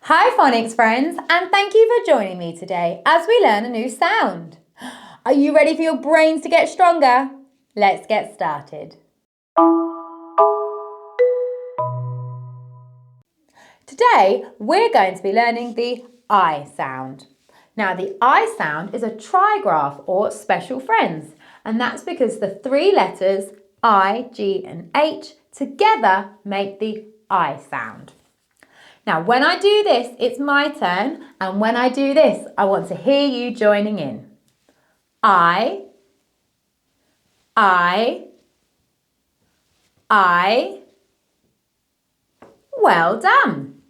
Hi Phonics friends, and thank you for joining me today as we learn a new sound. Are you ready for your brains to get stronger? Let's get started. Today we're going to be learning the I sound. Now the I sound is a trigraph or special friends, and that's because the three letters I, G and H together make the I sound. Now, when I do this, it's my turn, and when I do this, I want to hear you joining in. I. Well done.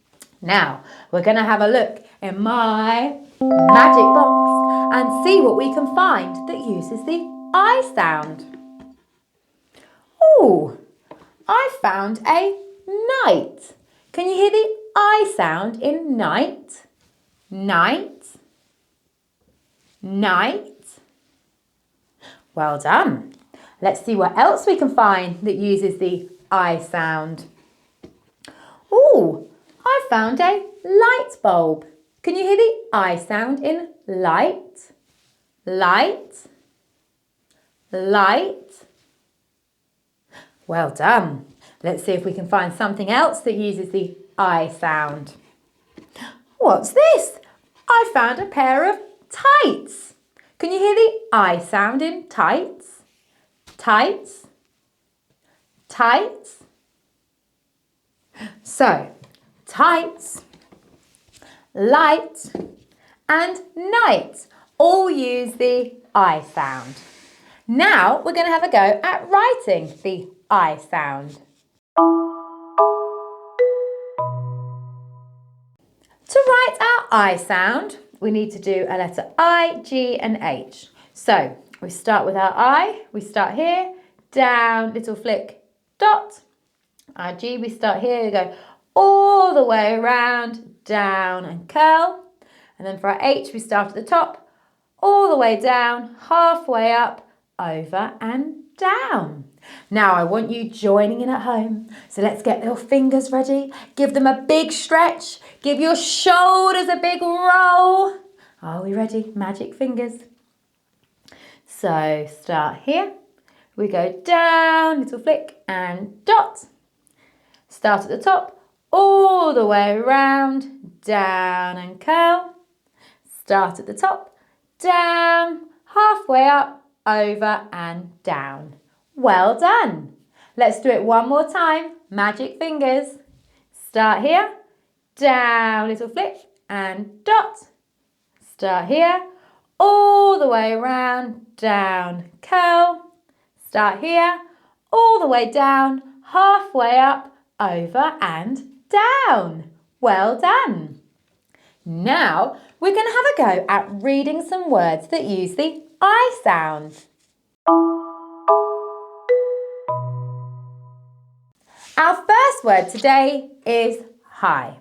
Now, we're going to have a look in my magic box and see what we can find that uses the I sound. Oh, I found a night. Can you hear the I sound in night? Night. Night. Well done. Let's see what else we can find that uses the I sound. Oh, I found a light bulb. Can you hear the I sound in light? Light. Light. Well done. Let's see if we can find something else that uses the I sound. What's this? I found a pair of tights. Can you hear the I sound in tights? Tights. Tights. So, tights, light and night all use the I sound. Now we're going to have a go at writing the I sound. To write our I sound, we need to do a letter I, G and H. So we start with our I, we start here, down, little flick, dot. Our G, we start here, we go all the way around, down and curl. And then for our H, we start at the top, all the way down, halfway up, over and down. Now I want you joining in at home. So let's get your fingers ready. Give them a big stretch. Give your shoulders a big roll. Are we ready? Magic fingers. So start here. We go down, little flick and dot. Start at the top, all the way around, down and curl. Start at the top, down, halfway up, over and down. Well done. Let's do it one more time. Magic fingers. Start here, down, little flick and dot. Start here, all the way around, down, curl. Start here, all the way down, halfway up, over and down. Well done. Now we're going to have a go at reading some words that use the I sound. Our first word today is hi.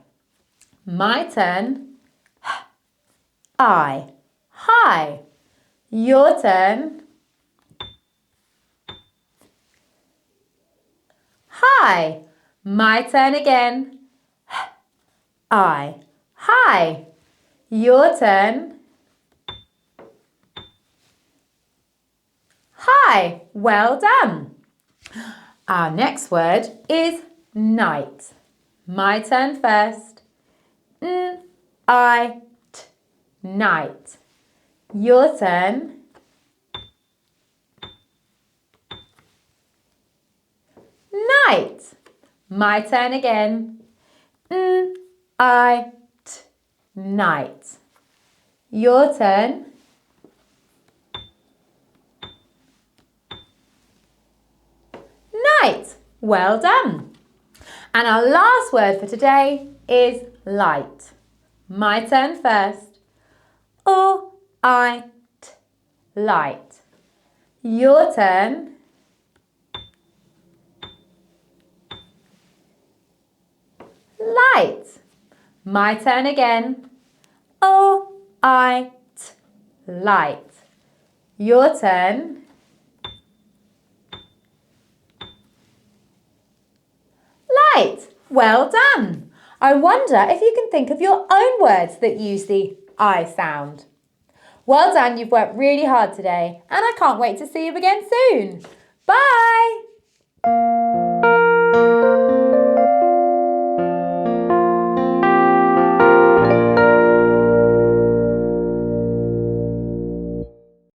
My turn. I. Hi. Your turn. Hi. My turn again. I. Hi. Your turn. Hi. Well done. Our next word is night. My turn first. Night. Your turn. Night. My turn again. Night. Your turn. Night. Well done. And our last word for today is light. My turn first. Light. Your turn. Light. My turn again. Light. Your turn. Light. Well done. I wonder if you can think of your own words that use the I sound. Well done, you've worked really hard today, and I can't wait to see you again soon. Bye!